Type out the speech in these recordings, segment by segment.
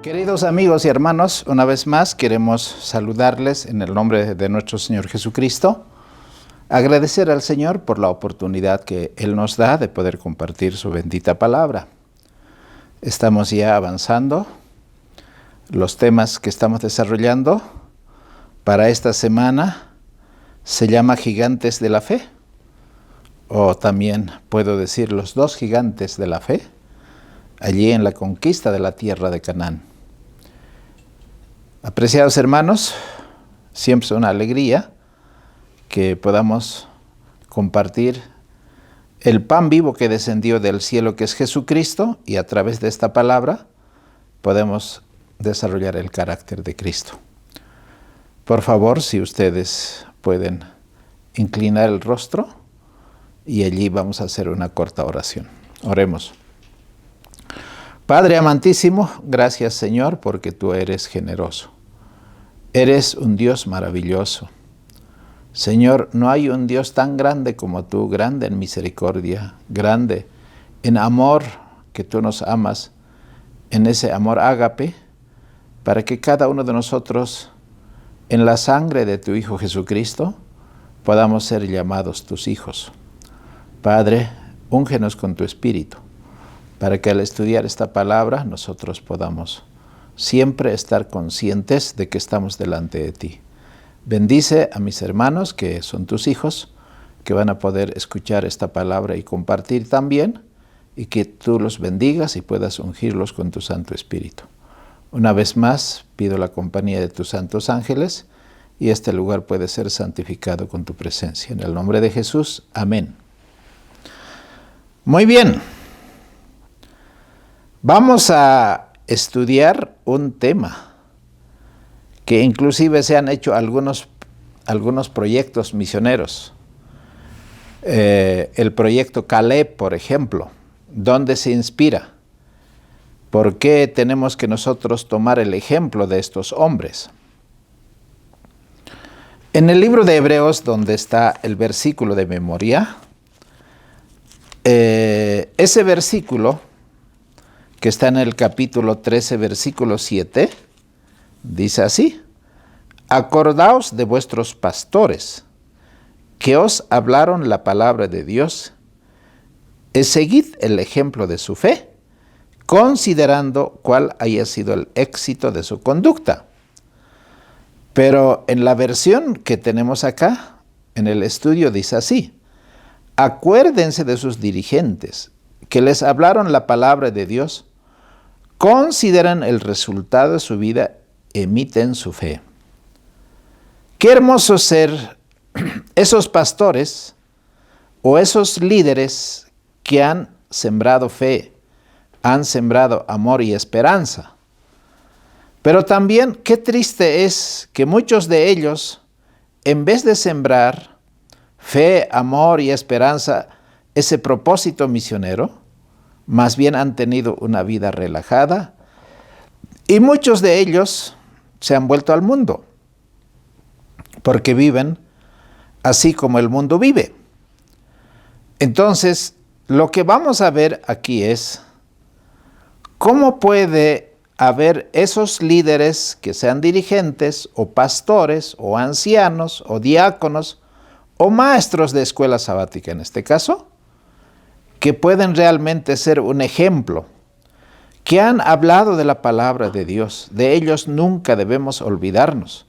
Queridos amigos y hermanos, una vez más queremos saludarles en el nombre de nuestro Señor Jesucristo, agradecer al Señor por la oportunidad que Él nos da de poder compartir su bendita palabra. Estamos ya avanzando. Los temas que estamos desarrollando para esta semana se llama Gigantes de la Fe, o también puedo decir los dos gigantes de la fe, allí en la conquista de la tierra de Canaán. Apreciados hermanos, siempre es una alegría que podamos compartir el pan vivo que descendió del cielo, que es Jesucristo, y a través de esta palabra podemos desarrollar el carácter de Cristo. Por favor, si ustedes pueden inclinar el rostro, y allí vamos a hacer una corta oración. Oremos. Padre amantísimo, gracias Señor, porque tú eres generoso. Eres un Dios maravilloso. Señor, no hay un Dios tan grande como tú, grande en misericordia, grande en amor, que tú nos amas, en ese amor ágape, para que cada uno de nosotros, en la sangre de tu Hijo Jesucristo, podamos ser llamados tus hijos. Padre, úngenos con tu Espíritu, para que al estudiar esta palabra nosotros podamos siempre estar conscientes de que estamos delante de ti. Bendice a mis hermanos que son tus hijos, que van a poder escuchar esta palabra y compartir también, y que tú los bendigas y puedas ungirlos con tu Santo Espíritu. Una vez más, pido la compañía de tus santos ángeles, y este lugar puede ser santificado con tu presencia. En el nombre de Jesús, amén. Muy bien. Vamos a estudiar un tema que inclusive se han hecho algunos proyectos misioneros. El proyecto Caleb, por ejemplo, ¿dónde se inspira? ¿Por qué tenemos que nosotros tomar el ejemplo de estos hombres? En el libro de Hebreos, donde está el versículo de memoria, ese versículo que está en el capítulo 13, versículo 7, dice así: acordaos de vuestros pastores, que os hablaron la palabra de Dios, y seguid el ejemplo de su fe, considerando cuál haya sido el éxito de su conducta. Pero en la versión que tenemos acá, en el estudio, dice así: acuérdense de sus dirigentes, que les hablaron la palabra de Dios, consideran el resultado de su vida, emiten su fe. Qué hermoso ser esos pastores o esos líderes que han sembrado fe, han sembrado amor y esperanza. Pero también qué triste es que muchos de ellos, en vez de sembrar fe, amor y esperanza, ese propósito misionero, más bien han tenido una vida relajada, y muchos de ellos se han vuelto al mundo, porque viven así como el mundo vive. Entonces, lo que vamos a ver aquí es cómo puede haber esos líderes que sean dirigentes, o pastores, o ancianos, o diáconos, o maestros de escuela sabática en este caso, que pueden realmente ser un ejemplo, que han hablado de la palabra de Dios. De ellos nunca debemos olvidarnos.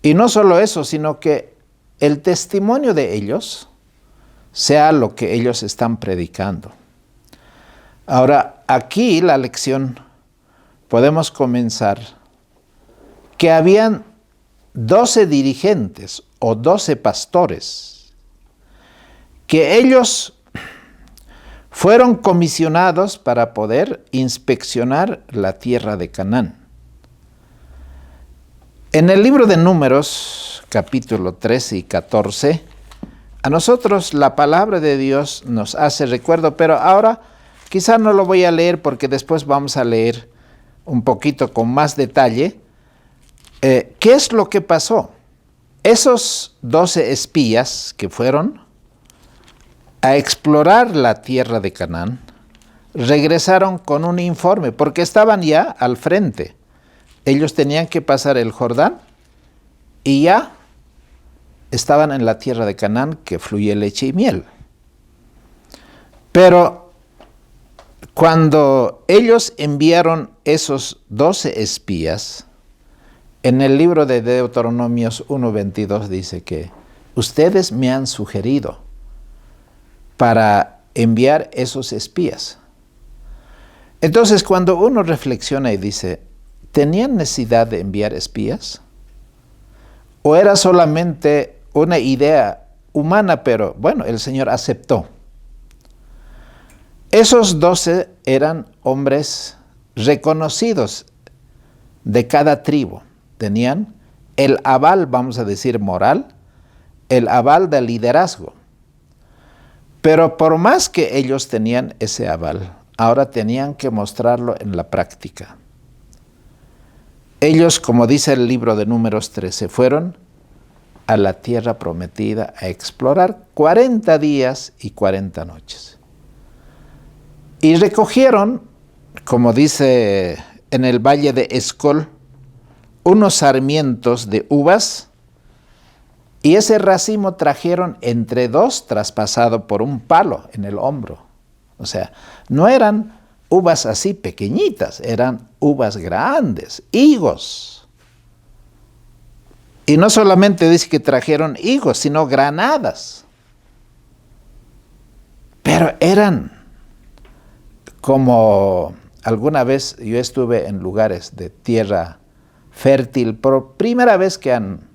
Y no solo eso, sino que el testimonio de ellos sea lo que ellos están predicando. Ahora, aquí la lección podemos comenzar que habían 12 dirigentes o 12 pastores, que ellos fueron comisionados para poder inspeccionar la tierra de Canaán. En el libro de Números, capítulo 13 y 14, a nosotros la palabra de Dios nos hace recuerdo, pero ahora quizá no lo voy a leer porque después vamos a leer un poquito con más detalle. ¿Qué es lo que pasó? Esos 12 espías que fueron a explorar la tierra de Canaán, regresaron con un informe, porque estaban ya al frente. Ellos tenían que pasar el Jordán y ya estaban en la tierra de Canaán, que fluye leche y miel. Pero cuando ellos enviaron esos 12 espías, en el libro de Deuteronomios 1:22 dice que ustedes me han sugerido para enviar esos espías. Entonces, cuando uno reflexiona y dice, ¿tenían necesidad de enviar espías? ¿O era solamente una idea humana, pero bueno, el Señor aceptó? Esos 12 eran hombres reconocidos de cada tribu. Tenían el aval, vamos a decir, moral, el aval del liderazgo. Pero por más que ellos tenían ese aval, ahora tenían que mostrarlo en la práctica. Ellos, como dice el libro de Números 13, fueron a la tierra prometida a explorar 40 días y 40 noches. Y recogieron, como dice en el valle de Escol, unos sarmientos de uvas, y ese racimo trajeron entre 2 traspasado por un palo en el hombro. O sea, no eran uvas así pequeñitas, eran uvas grandes, higos. Y no solamente dice que trajeron higos, sino granadas. Pero eran como alguna vez yo estuve en lugares de tierra fértil, por primera vez que han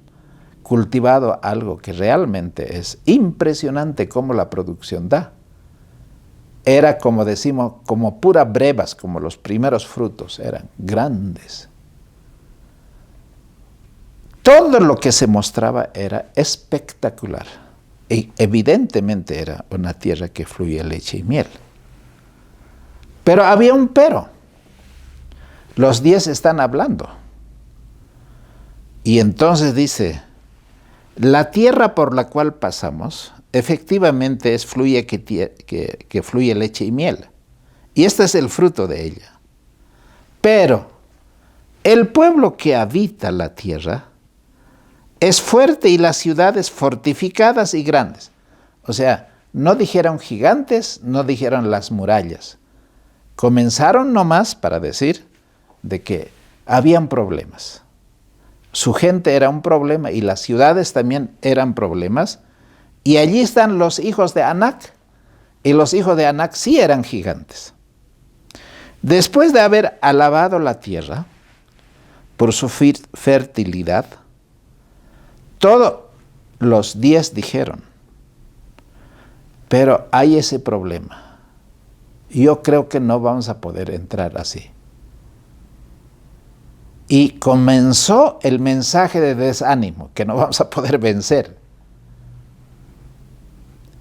cultivado algo que realmente es impresionante cómo la producción da. Era, como decimos, como pura brevas, como los primeros frutos, eran grandes. Todo lo que se mostraba era espectacular. Y evidentemente era una tierra que fluye leche y miel. Pero había un pero. Los 10 están hablando. Y entonces dice, la tierra por la cual pasamos, efectivamente fluye que fluye leche y miel. Y este es el fruto de ella. Pero el pueblo que habita la tierra es fuerte y las ciudades fortificadas y grandes. O sea, no dijeron gigantes, no dijeron las murallas. Comenzaron nomás para decir de que habían problemas. Su gente era un problema y las ciudades también eran problemas. Y allí están los hijos de Anac. Y los hijos de Anac sí eran gigantes. Después de haber alabado la tierra por su fertilidad, todos los 10 dijeron, pero hay ese problema. Yo creo que no vamos a poder entrar así. Y comenzó el mensaje de desánimo, que no vamos a poder vencer.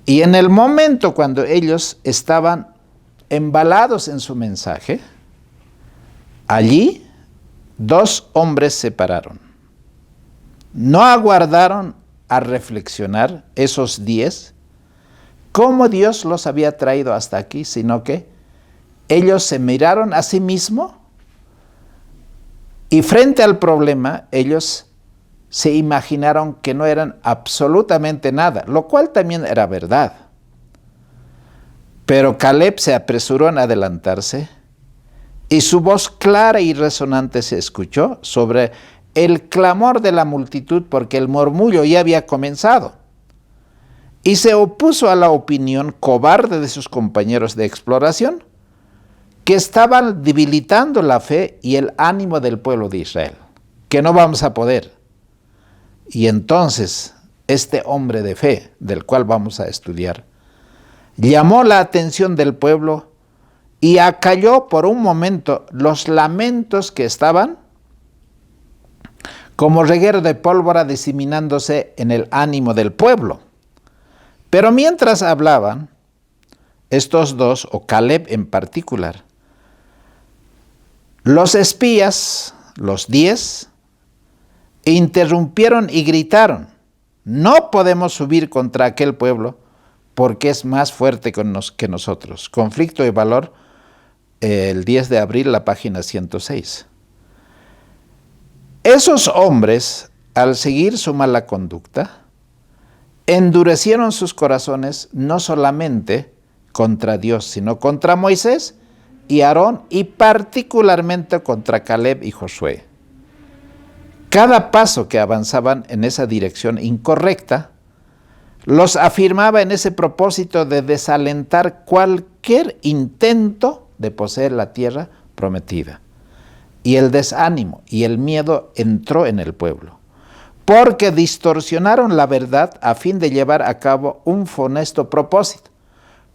Y en el momento cuando ellos estaban embalados en su mensaje, allí 2 hombres se pararon. No aguardaron a reflexionar esos 10, cómo Dios los había traído hasta aquí, sino que ellos se miraron a sí mismos y frente al problema ellos se imaginaron que no eran absolutamente nada, lo cual también era verdad. Pero Caleb se apresuró en adelantarse y su voz clara y resonante se escuchó sobre el clamor de la multitud porque el murmullo ya había comenzado. Y se opuso a la opinión cobarde de sus compañeros de exploración, que estaban debilitando la fe y el ánimo del pueblo de Israel, que no vamos a poder. Y entonces este hombre de fe, del cual vamos a estudiar, llamó la atención del pueblo y acalló por un momento los lamentos que estaban como reguero de pólvora diseminándose en el ánimo del pueblo. Pero mientras hablaban, estos 2, o Caleb en particular, los espías, los 10, interrumpieron y gritaron, no podemos subir contra aquel pueblo porque es más fuerte que nosotros. Conflicto de valor el 10 de abril, la página 106. Esos hombres, al seguir su mala conducta, endurecieron sus corazones no solamente contra Dios, sino contra Moisés y Aarón, y particularmente contra Caleb y Josué. Cada paso que avanzaban en esa dirección incorrecta los afirmaba en ese propósito de desalentar cualquier intento de poseer la tierra prometida. Y el desánimo y el miedo entró en el pueblo, porque distorsionaron la verdad a fin de llevar a cabo un funesto propósito.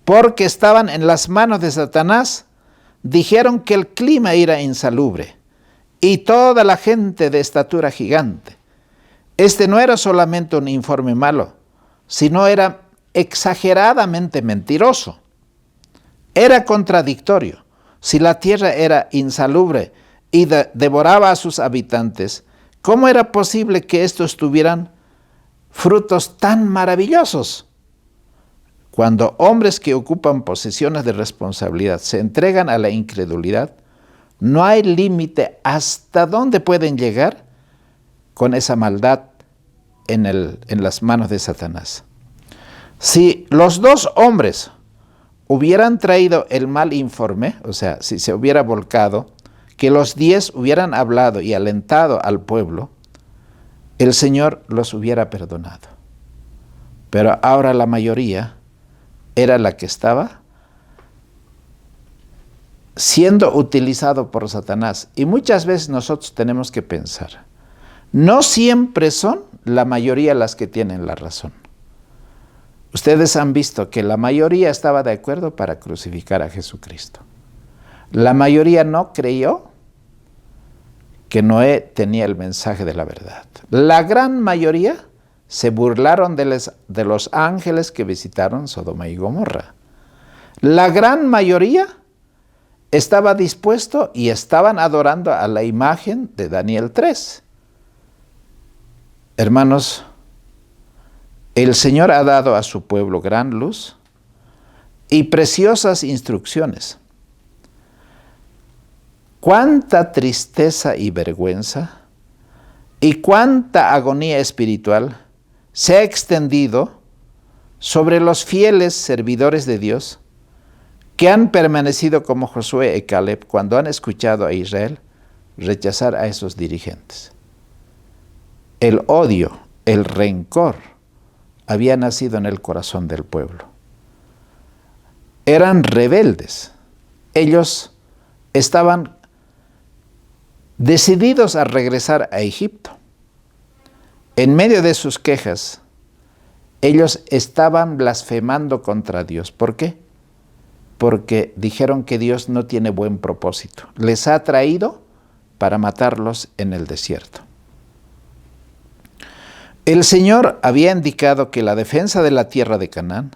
Porque estaban en las manos de Satanás, dijeron que el clima era insalubre y toda la gente de estatura gigante. Este no era solamente un informe malo, sino era exageradamente mentiroso. Era contradictorio. Si la tierra era insalubre y devoraba a sus habitantes, ¿cómo era posible que estos tuvieran frutos tan maravillosos? Cuando hombres que ocupan posiciones de responsabilidad se entregan a la incredulidad, no hay límite hasta dónde pueden llegar con esa maldad en las manos de Satanás. Si los dos hombres hubieran traído el mal informe, o sea, si se hubiera volcado, que los 10 hubieran hablado y alentado al pueblo, el Señor los hubiera perdonado. Pero ahora la mayoría era la que estaba siendo utilizado por Satanás. Y muchas veces nosotros tenemos que pensar, no siempre son la mayoría las que tienen la razón. Ustedes han visto que la mayoría estaba de acuerdo para crucificar a Jesucristo. La mayoría no creyó que Noé tenía el mensaje de la verdad. La gran mayoría se burlaron de los ángeles que visitaron Sodoma y Gomorra. La gran mayoría estaba dispuesto y estaban adorando a la imagen de Daniel 3. Hermanos, el Señor ha dado a su pueblo gran luz y preciosas instrucciones. Cuánta tristeza y vergüenza y cuánta agonía espiritual se ha extendido sobre los fieles servidores de Dios que han permanecido como Josué y Caleb cuando han escuchado a Israel rechazar a esos dirigentes. El odio, el rencor había nacido en el corazón del pueblo. Eran rebeldes. Ellos estaban decididos a regresar a Egipto. En medio de sus quejas, ellos estaban blasfemando contra Dios. ¿Por qué? Porque dijeron que Dios no tiene buen propósito. Les ha traído para matarlos en el desierto. El Señor había indicado que la defensa de la tierra de Canaán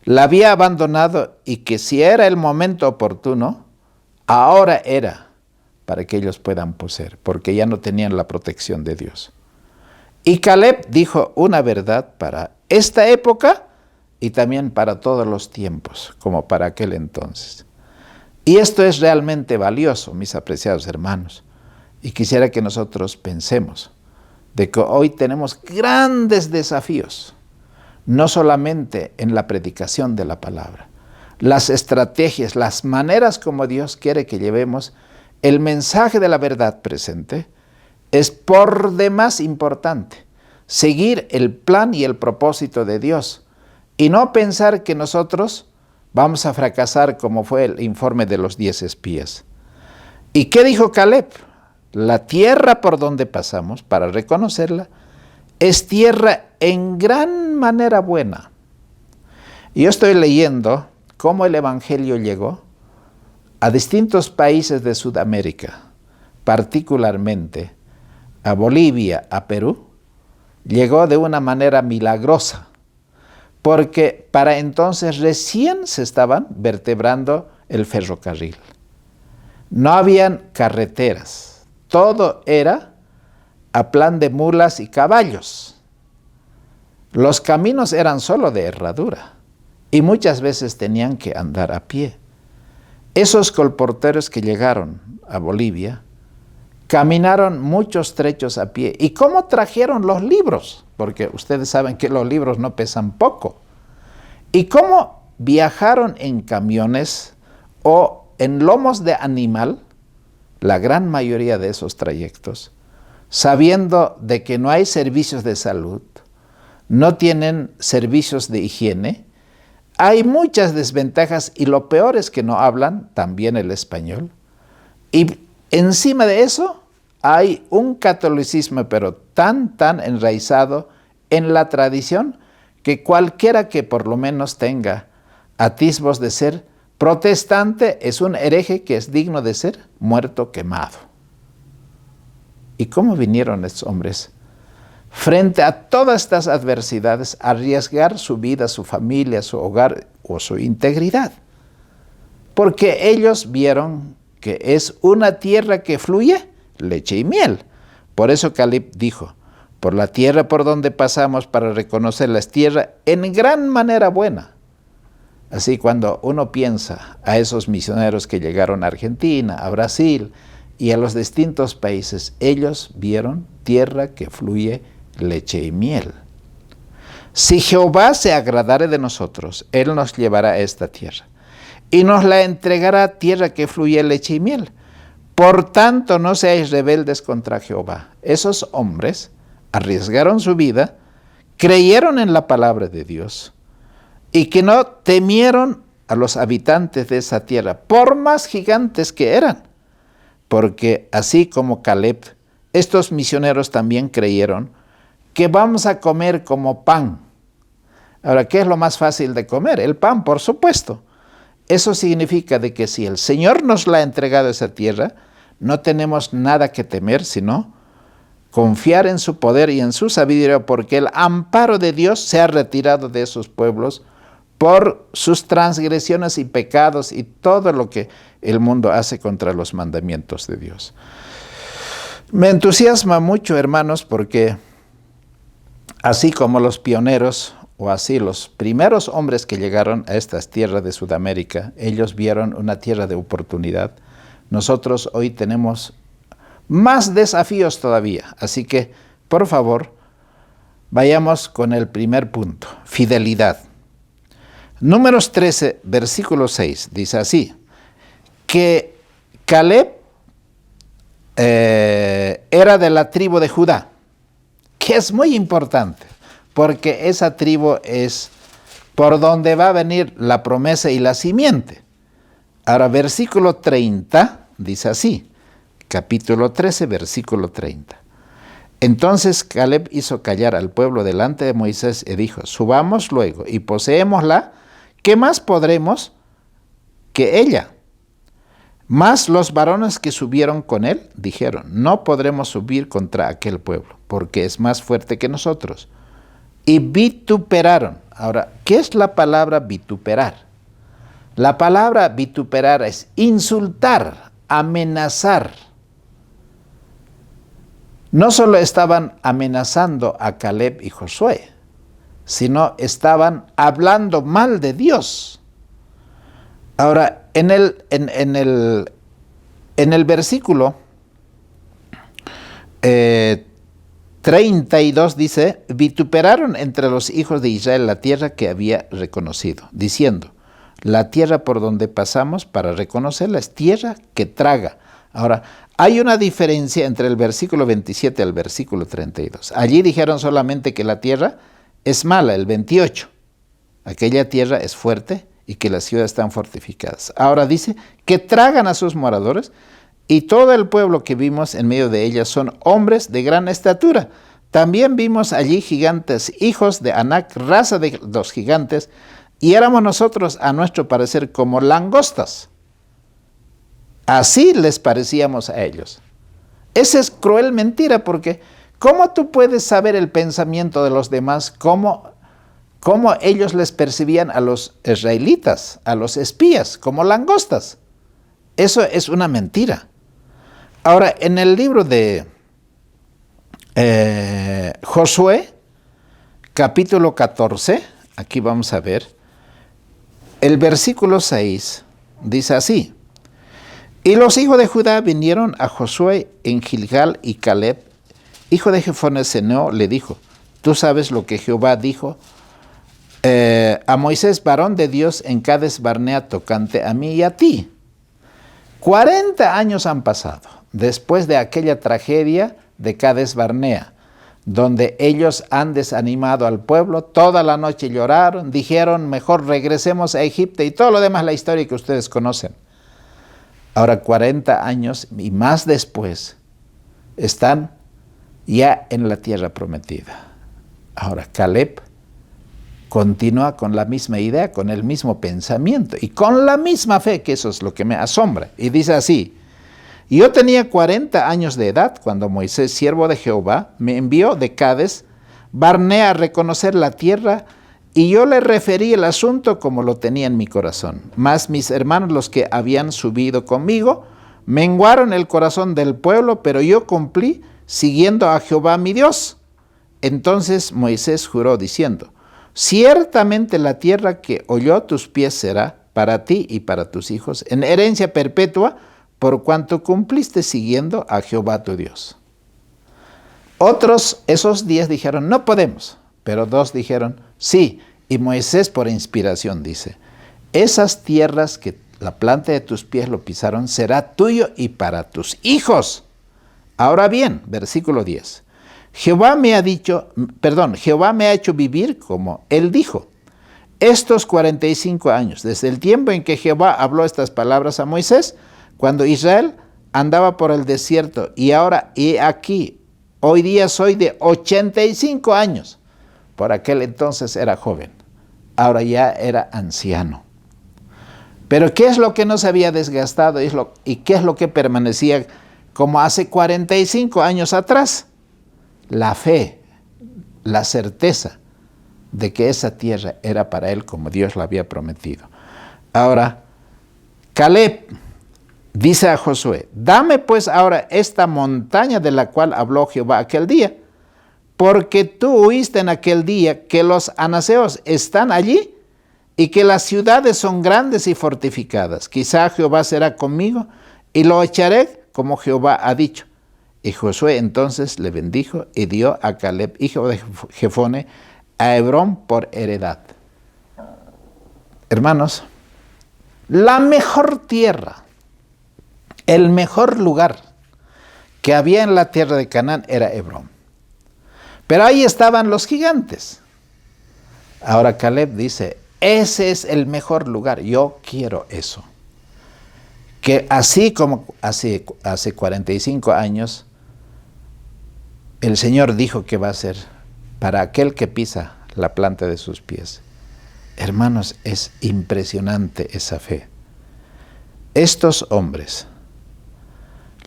la había abandonado y que si era el momento oportuno, ahora era para que ellos puedan poseer, porque ya no tenían la protección de Dios. Y Caleb dijo una verdad para esta época y también para todos los tiempos, como para aquel entonces. Y esto es realmente valioso, mis apreciados hermanos, y quisiera que nosotros pensemos de que hoy tenemos grandes desafíos, no solamente en la predicación de la palabra, las estrategias, las maneras como Dios quiere que llevemos el mensaje de la verdad presente, es por demás importante seguir el plan y el propósito de Dios y no pensar que nosotros vamos a fracasar como fue el informe de los 10 espías. ¿Y qué dijo Caleb? La tierra por donde pasamos, para reconocerla, es tierra en gran manera buena. Y yo estoy leyendo cómo el Evangelio llegó a distintos países de Sudamérica, particularmente a Bolivia, a Perú, llegó de una manera milagrosa, porque para entonces recién se estaban vertebrando el ferrocarril. No habían carreteras, todo era a plan de mulas y caballos. Los caminos eran solo de herradura y muchas veces tenían que andar a pie. Esos colporteros que llegaron a Bolivia caminaron muchos trechos a pie. ¿Y cómo trajeron los libros? Porque ustedes saben que los libros no pesan poco. ¿Y cómo viajaron en camiones o en lomos de animal? La gran mayoría de esos trayectos, sabiendo de que no hay servicios de salud, no tienen servicios de higiene, hay muchas desventajas y lo peor es que no hablan también el español. Y encima de eso hay un catolicismo pero tan enraizado en la tradición que cualquiera que por lo menos tenga atisbos de ser protestante es un hereje que es digno de ser muerto quemado. ¿Y cómo vinieron estos hombres frente a todas estas adversidades a arriesgar su vida, su familia, su hogar o su integridad? Porque ellos vieron que es una tierra que fluye leche y miel. Por eso Caleb dijo, por la tierra por donde pasamos para reconocerla es tierra en gran manera buena. Así cuando uno piensa a esos misioneros que llegaron a Argentina, a Brasil y a los distintos países, ellos vieron tierra que fluye leche y miel. Si Jehová se agradare de nosotros, Él nos llevará a esta tierra y nos la entregará tierra que fluye leche y miel. Por tanto, no seáis rebeldes contra Jehová. Esos hombres arriesgaron su vida, creyeron en la palabra de Dios y que no temieron a los habitantes de esa tierra, por más gigantes que eran. Porque así como Caleb, estos misioneros también creyeron que vamos a comer como pan. Ahora, ¿qué es lo más fácil de comer? El pan, por supuesto. Eso significa de que si el Señor nos la ha entregado esa tierra, no tenemos nada que temer, sino confiar en su poder y en su sabiduría, porque el amparo de Dios se ha retirado de esos pueblos por sus transgresiones y pecados y todo lo que el mundo hace contra los mandamientos de Dios. Me entusiasma mucho, hermanos, porque así como los pioneros o así los primeros hombres que llegaron a estas tierras de Sudamérica, ellos vieron una tierra de oportunidad. Nosotros hoy tenemos más desafíos todavía. Así que, por favor, vayamos con el primer punto, fidelidad. Números 13, versículo 6, dice así, que Caleb era de la tribu de Judá, que es muy importante, porque esa tribu es por donde va a venir la promesa y la simiente. Ahora, versículo 30 dice así, capítulo 13, versículo 30. Entonces Caleb hizo callar al pueblo delante de Moisés y dijo, subamos luego y poseémosla, ¿qué más podremos que ella? Mas los varones que subieron con él dijeron, no podremos subir contra aquel pueblo, porque es más fuerte que nosotros. Y vituperaron. Ahora, ¿qué es la palabra vituperar? La palabra vituperar es insultar, amenazar. No solo estaban amenazando a Caleb y Josué, sino estaban hablando mal de Dios. Ahora, en el versículo 32 dice, vituperaron entre los hijos de Israel la tierra que había reconocido, diciendo, la tierra por donde pasamos para reconocerla es tierra que traga. Ahora, hay una diferencia entre el versículo 27 y el versículo 32. Allí dijeron solamente que la tierra es mala, el 28. Aquella tierra es fuerte y que las ciudades están fortificadas. Ahora dice que tragan a sus moradores y todo el pueblo que vimos en medio de ellas son hombres de gran estatura. También vimos allí gigantes, hijos de Anac, raza de los gigantes, y éramos nosotros, a nuestro parecer, como langostas. Así les parecíamos a ellos. Esa es cruel mentira, porque ¿cómo tú puedes saber el pensamiento de los demás? ¿Cómo ellos les percibían a los israelitas, a los espías, como langostas? Eso es una mentira. Ahora, en el libro de Josué, capítulo 14, aquí vamos a ver, el versículo 6 dice así, Y los hijos de Judá vinieron a Josué en Gilgal, y Caleb, hijo de Jefone Seneo, le dijo: tú sabes lo que Jehová dijo a Moisés, varón de Dios, en Cades Barnea, tocante a mí y a ti. 40 años han pasado después de aquella tragedia de Cades Barnea, donde ellos han desanimado al pueblo, toda la noche lloraron, dijeron: mejor regresemos a Egipto, y todo lo demás, la historia que ustedes conocen. Ahora 40 años y más después están ya en la tierra prometida. Ahora Caleb continúa con la misma idea, con el mismo pensamiento y con la misma fe, que eso es lo que me asombra. Y dice así: yo tenía 40 años de edad cuando Moisés, siervo de Jehová, me envió de Cades Barnea a reconocer la tierra, y yo le referí el asunto como lo tenía en mi corazón. Mas mis hermanos, los que habían subido conmigo, menguaron el corazón del pueblo, pero yo cumplí siguiendo a Jehová mi Dios. Entonces Moisés juró diciendo: ciertamente la tierra que oyó tus pies será para ti y para tus hijos en herencia perpetua, por cuanto cumpliste siguiendo a Jehová tu Dios. Otros, esos 10 dijeron: no podemos, pero 2 dijeron: sí. Y Moisés, por inspiración, dice: esas tierras que la planta de tus pies lo pisaron, será tuyo y para tus hijos. Ahora bien, versículo 10. Jehová me ha hecho vivir como él dijo, estos 45 años, desde el tiempo en que Jehová habló estas palabras a Moisés, cuando Israel andaba por el desierto, y ahora, y aquí, hoy día soy de 85 años. Por aquel entonces era joven, ahora ya era anciano. Pero ¿qué es lo que no se había desgastado y qué es lo que permanecía como hace 45 años atrás? La fe, la certeza de que esa tierra era para él como Dios la había prometido. Ahora, Caleb dice a Josué: dame pues ahora esta montaña de la cual habló Jehová aquel día, porque tú oíste en aquel día que los anaseos están allí y que las ciudades son grandes y fortificadas. Quizá Jehová será conmigo y lo echaré como Jehová ha dicho. Y Josué entonces le bendijo y dio a Caleb, hijo de Jefone, a Hebrón por heredad. Hermanos, la mejor tierra, el mejor lugar que había en la tierra de Canaán era Hebrón. Pero ahí estaban los gigantes. Ahora Caleb dice: ese es el mejor lugar, yo quiero eso. Que así como hace 45 años, el Señor dijo que va a ser para aquel que pisa la planta de sus pies. Hermanos, es impresionante esa fe. Estos hombres,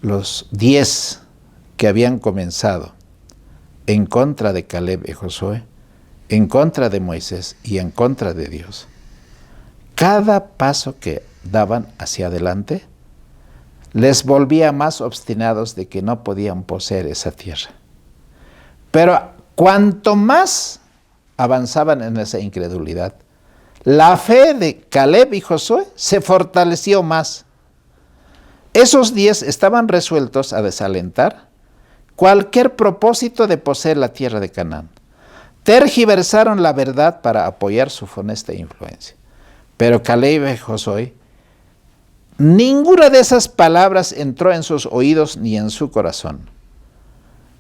los 10 que habían comenzado en contra de Caleb y Josué, en contra de Moisés y en contra de Dios, cada paso que daban hacia adelante les volvía más obstinados de que no podían poseer esa tierra. Pero cuanto más avanzaban en esa incredulidad, la fe de Caleb y Josué se fortaleció más. Esos 10 estaban resueltos a desalentar cualquier propósito de poseer la tierra de Canaán. Tergiversaron la verdad para apoyar su funesta influencia. Pero Caleb y Josué, ninguna de esas palabras entró en sus oídos ni en su corazón.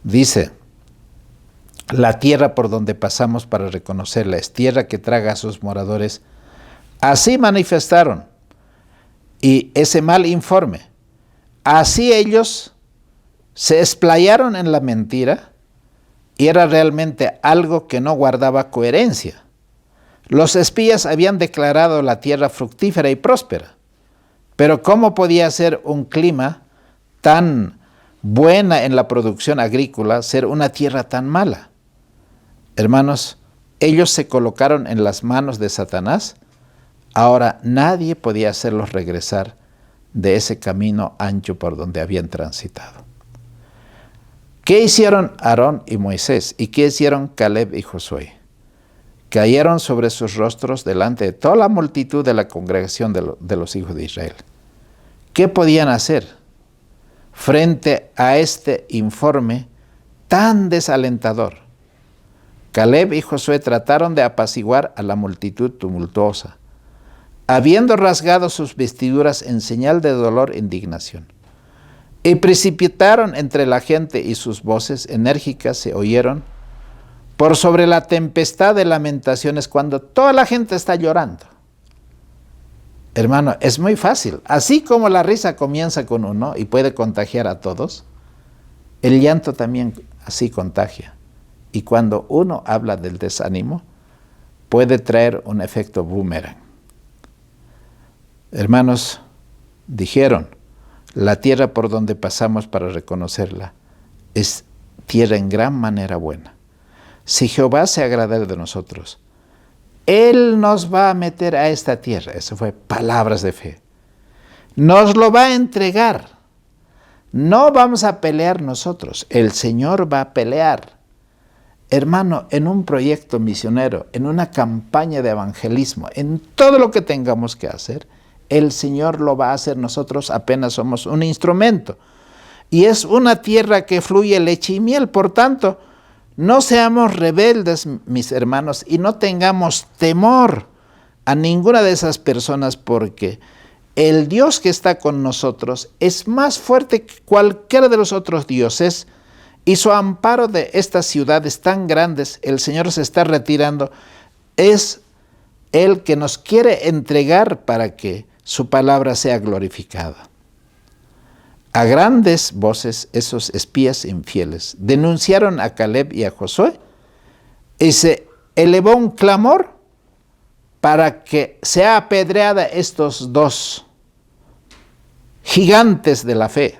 Dice: la tierra por donde pasamos para reconocerla es tierra que traga a sus moradores. Así manifestaron, y ese mal informe, así ellos se explayaron en la mentira, y era realmente algo que no guardaba coherencia. Los espías habían declarado la tierra fructífera y próspera, pero ¿cómo podía ser un clima tan buena en la producción agrícola ser una tierra tan mala? Hermanos, ellos se colocaron en las manos de Satanás. Ahora nadie podía hacerlos regresar de ese camino ancho por donde habían transitado. ¿Qué hicieron Aarón y Moisés? ¿Y qué hicieron Caleb y Josué? Cayeron sobre sus rostros delante de toda la multitud de la congregación de los hijos de Israel. ¿Qué podían hacer frente a este informe tan desalentador? Caleb y Josué trataron de apaciguar a la multitud tumultuosa, habiendo rasgado sus vestiduras en señal de dolor e indignación. Y precipitaron entre la gente, y sus voces enérgicas se oyeron por sobre la tempestad de lamentaciones cuando toda la gente está llorando. Hermano, es muy fácil. Así como la risa comienza con uno y puede contagiar a todos, el llanto también así contagia. Y cuando uno habla del desánimo, puede traer un efecto boomerang. Hermanos, dijeron, la tierra por donde pasamos para reconocerla es tierra en gran manera buena. Si Jehová se agrada de nosotros, Él nos va a meter a esta tierra. Eso fue palabras de fe. Nos lo va a entregar. No vamos a pelear nosotros. El Señor va a pelear. Hermano, en un proyecto misionero, en una campaña de evangelismo, en todo lo que tengamos que hacer, el Señor lo va a hacer. Nosotros apenas somos un instrumento. Y es una tierra que fluye leche y miel. Por tanto, no seamos rebeldes, mis hermanos, y no tengamos temor a ninguna de esas personas, porque el Dios que está con nosotros es más fuerte que cualquiera de los otros dioses, y su amparo de estas ciudades tan grandes, el Señor se está retirando, es el que nos quiere entregar para que su palabra sea glorificada. A grandes voces, esos espías infieles denunciaron a Caleb y a Josué, y se elevó un clamor para que sea apedreada estos dos gigantes de la fe.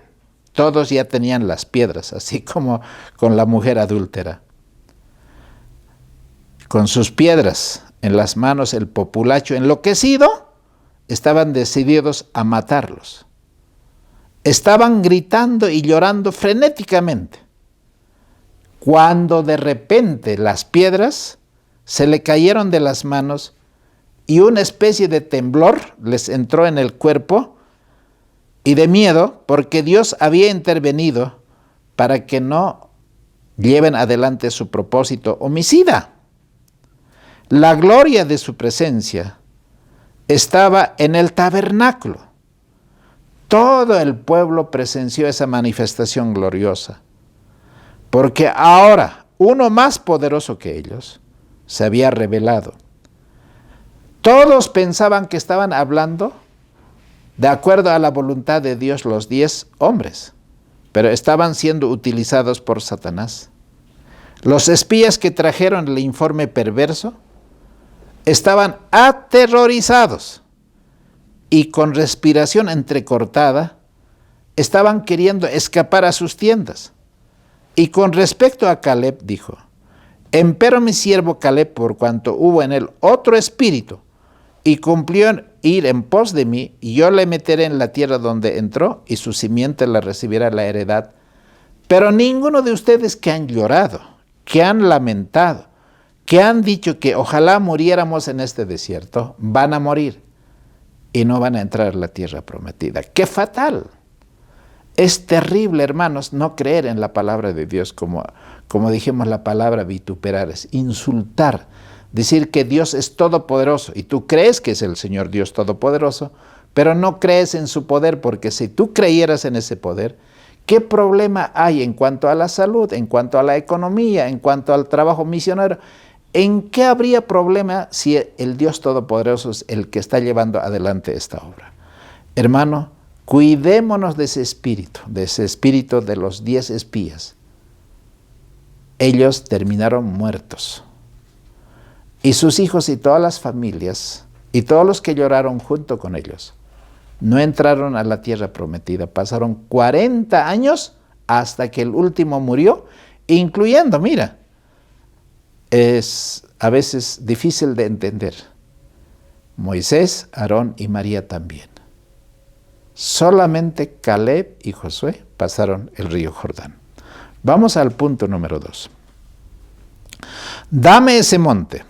Todos ya tenían las piedras, así como con la mujer adúltera. Con sus piedras en las manos, el populacho enloquecido, estaban decididos a matarlos. Estaban gritando y llorando frenéticamente, cuando de repente las piedras se le cayeron de las manos y una especie de temblor les entró en el cuerpo, y de miedo, porque Dios había intervenido para que no lleven adelante su propósito homicida. La gloria de su presencia estaba en el tabernáculo. Todo el pueblo presenció esa manifestación gloriosa, porque ahora uno más poderoso que ellos se había revelado. Todos pensaban que estaban hablando de acuerdo a la voluntad de Dios, los 10 hombres, pero estaban siendo utilizados por Satanás. Los espías que trajeron el informe perverso estaban aterrorizados y con respiración entrecortada estaban queriendo escapar a sus tiendas. Y con respecto a Caleb dijo, empero mi siervo Caleb, por cuanto hubo en él otro espíritu, y cumplió en ir en pos de mí, y yo le meteré en la tierra donde entró, y su simiente la recibirá la heredad. Pero ninguno de ustedes que han llorado, que han lamentado, que han dicho que ojalá muriéramos en este desierto, van a morir y no van a entrar a la tierra prometida. ¡Qué fatal! Es terrible, hermanos, no creer en la palabra de Dios, como dijimos, la palabra vituperar, es insultar, decir que Dios es todopoderoso, y tú crees que es el Señor Dios todopoderoso, pero no crees en su poder, porque si tú creyeras en ese poder, ¿qué problema hay en cuanto a la salud, en cuanto a la economía, en cuanto al trabajo misionero? ¿En qué habría problema si el Dios todopoderoso es el que está llevando adelante esta obra? Hermano, cuidémonos de ese espíritu de los 10 espías. Ellos terminaron muertos. Y sus hijos y todas las familias, y todos los que lloraron junto con ellos, no entraron a la tierra prometida. Pasaron 40 años hasta que el último murió, incluyendo, mira, es a veces difícil de entender, Moisés, Aarón y María también. Solamente Caleb y Josué pasaron el río Jordán. Vamos al punto número 2. Dame ese monte.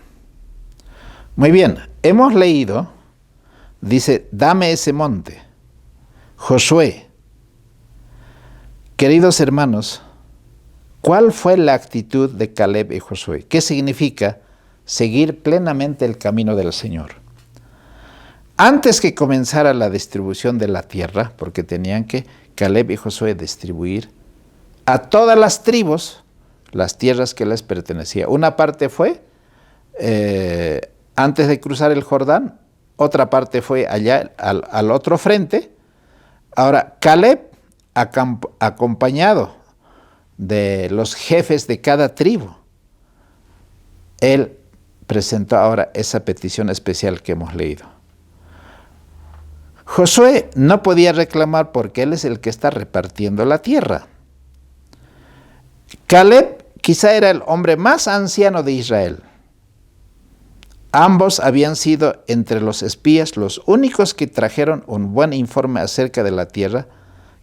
Muy bien, hemos leído, dice, dame ese monte. Josué. Queridos hermanos, ¿cuál fue la actitud de Caleb y Josué? ¿Qué significa seguir plenamente el camino del Señor? Antes que comenzara la distribución de la tierra, porque tenían que Caleb y Josué distribuir a todas las tribus las tierras que les pertenecían. Una parte fue antes de cruzar el Jordán, otra parte fue allá al otro frente. Ahora, Caleb, acompañado de los jefes de cada tribu, él presentó ahora esa petición especial que hemos leído. Josué no podía reclamar porque él es el que está repartiendo la tierra. Caleb quizá era el hombre más anciano de Israel. Ambos habían sido entre los espías los únicos que trajeron un buen informe acerca de la tierra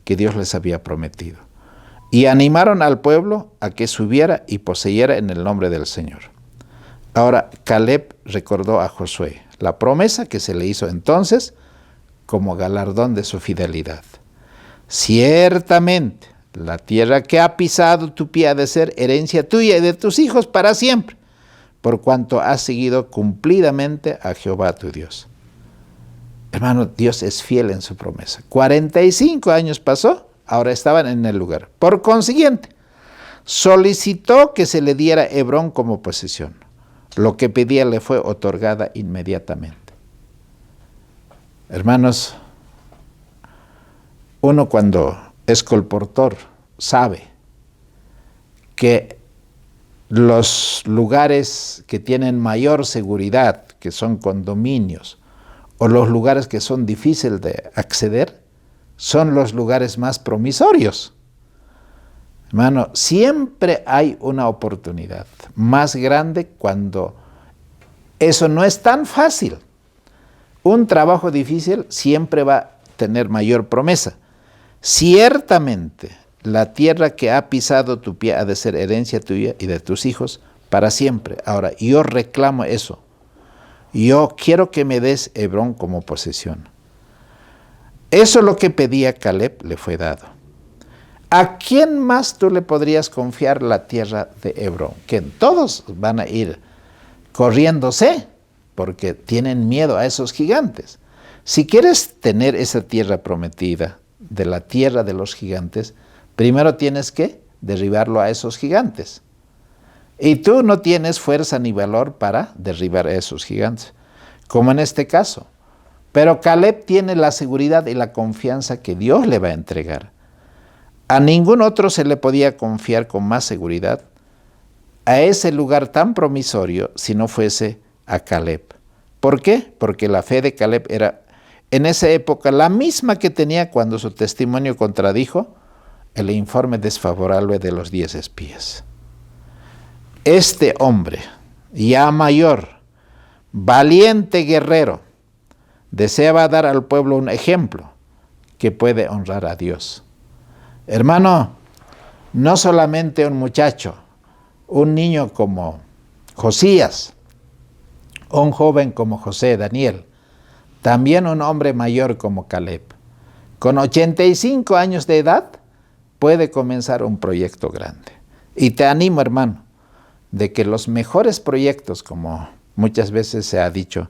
que Dios les había prometido. Y animaron al pueblo a que subiera y poseyera en el nombre del Señor. Ahora Caleb recordó a Josué la promesa que se le hizo entonces como galardón de su fidelidad. Ciertamente, la tierra que ha pisado tu pie ha de ser herencia tuya y de tus hijos para siempre, por cuanto has seguido cumplidamente a Jehová tu Dios. Hermano, Dios es fiel en su promesa. 45 años pasó, ahora estaban en el lugar. Por consiguiente, solicitó que se le diera Hebrón como posesión. Lo que pedía le fue otorgada inmediatamente. Hermanos, uno cuando es colportor sabe que los lugares que tienen mayor seguridad, que son condominios, o los lugares que son difíciles de acceder, son los lugares más promisorios. Hermano, siempre hay una oportunidad más grande cuando eso no es tan fácil. Un trabajo difícil siempre va a tener mayor promesa. Ciertamente, la tierra que ha pisado tu pie ha de ser herencia tuya y de tus hijos para siempre. Ahora, yo reclamo eso. Yo quiero que me des Hebrón como posesión. Eso es lo que pedía Caleb, le fue dado. ¿A quién más tú le podrías confiar la tierra de Hebrón? Que todos van a ir corriéndose porque tienen miedo a esos gigantes. Si quieres tener esa tierra prometida, de la tierra de los gigantes, primero tienes que derribarlo a esos gigantes. Y tú no tienes fuerza ni valor para derribar a esos gigantes, como en este caso. Pero Caleb tiene la seguridad y la confianza que Dios le va a entregar. A ningún otro se le podía confiar con más seguridad a ese lugar tan promisorio si no fuese a Caleb. ¿Por qué? Porque la fe de Caleb era en esa época la misma que tenía cuando su testimonio contradijo el informe desfavorable de los 10 espías. Este hombre, ya mayor, valiente guerrero, deseaba dar al pueblo un ejemplo que puede honrar a Dios. Hermano, no solamente un muchacho, un niño como Josías, un joven como José, Daniel, también un hombre mayor como Caleb, con 85 años de edad, puede comenzar un proyecto grande. Y te animo, hermano, de que los mejores proyectos, como muchas veces se ha dicho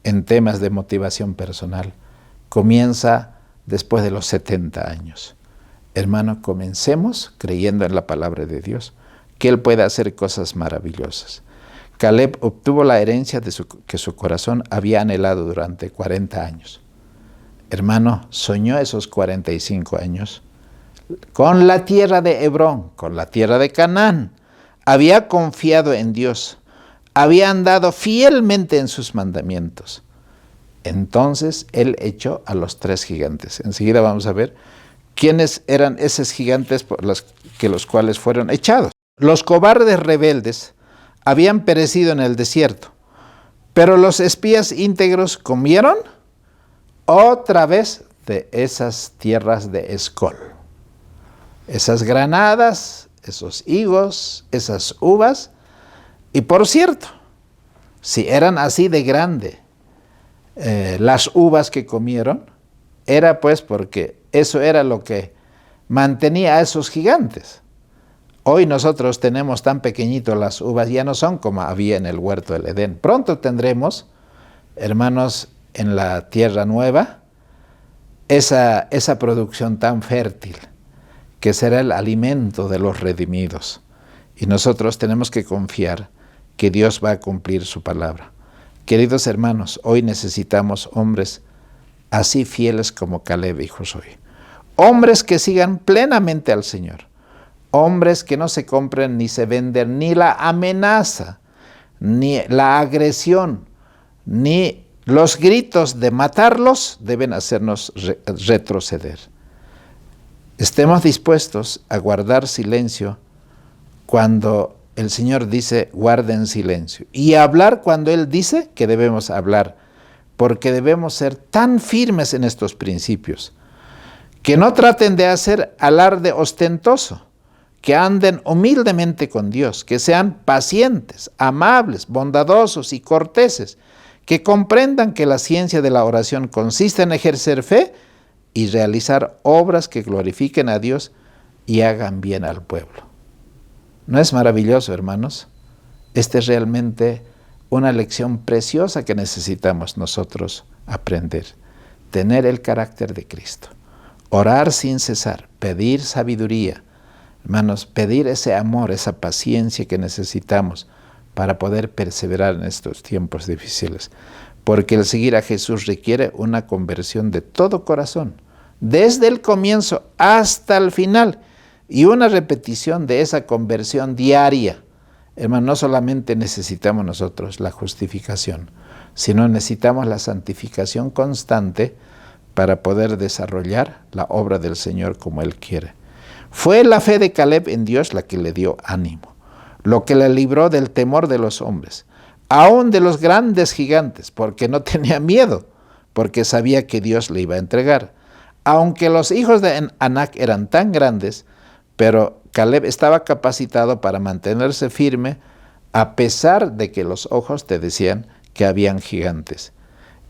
en temas de motivación personal, comienza después de los 70 años. Hermano, comencemos creyendo en la palabra de Dios, que Él puede hacer cosas maravillosas. Caleb obtuvo la herencia que su corazón había anhelado durante 40 años. Hermano, soñó esos 45 años con la tierra de Hebrón, con la tierra de Canaán. Había confiado en Dios, había andado fielmente en sus mandamientos. Entonces él echó a los 3 gigantes. Enseguida vamos a ver quiénes eran esos gigantes por los cuales fueron echados. Los cobardes rebeldes habían perecido en el desierto, pero los espías íntegros comieron otra vez de esas tierras de Escol. Esas granadas, esos higos, esas uvas. Y por cierto, si eran así de grande las uvas que comieron, era pues porque eso era lo que mantenía a esos gigantes. Hoy nosotros tenemos tan pequeñitos las uvas, ya no son como había en el huerto del Edén. Pronto tendremos, hermanos, en la tierra nueva, esa producción tan fértil, que será el alimento de los redimidos. Y nosotros tenemos que confiar que Dios va a cumplir su palabra. Queridos hermanos, hoy necesitamos hombres así fieles como Caleb y Josué. Hombres que sigan plenamente al Señor. Hombres que no se compren ni se venden, ni la amenaza, ni la agresión, ni los gritos de matarlos deben hacernos retroceder. Estemos dispuestos a guardar silencio cuando el Señor dice guarden silencio, y hablar cuando Él dice que debemos hablar, porque debemos ser tan firmes en estos principios, que no traten de hacer alarde ostentoso, que anden humildemente con Dios, que sean pacientes, amables, bondadosos y corteses, que comprendan que la ciencia de la oración consiste en ejercer fe y realizar obras que glorifiquen a Dios y hagan bien al pueblo. ¿No es maravilloso, hermanos? Esta es realmente una lección preciosa que necesitamos nosotros aprender. Tener el carácter de Cristo. Orar sin cesar, pedir sabiduría. Hermanos, pedir ese amor, esa paciencia que necesitamos para poder perseverar en estos tiempos difíciles. Porque el seguir a Jesús requiere una conversión de todo corazón, desde el comienzo hasta el final, y una repetición de esa conversión diaria. Hermano, no solamente necesitamos nosotros la justificación, sino necesitamos la santificación constante para poder desarrollar la obra del Señor como Él quiere. Fue la fe de Caleb en Dios la que le dio ánimo, lo que le libró del temor de los hombres, aún de los grandes gigantes, porque no tenía miedo, porque sabía que Dios le iba a entregar. Aunque los hijos de Anac eran tan grandes, pero Caleb estaba capacitado para mantenerse firme a pesar de que los ojos te decían que habían gigantes.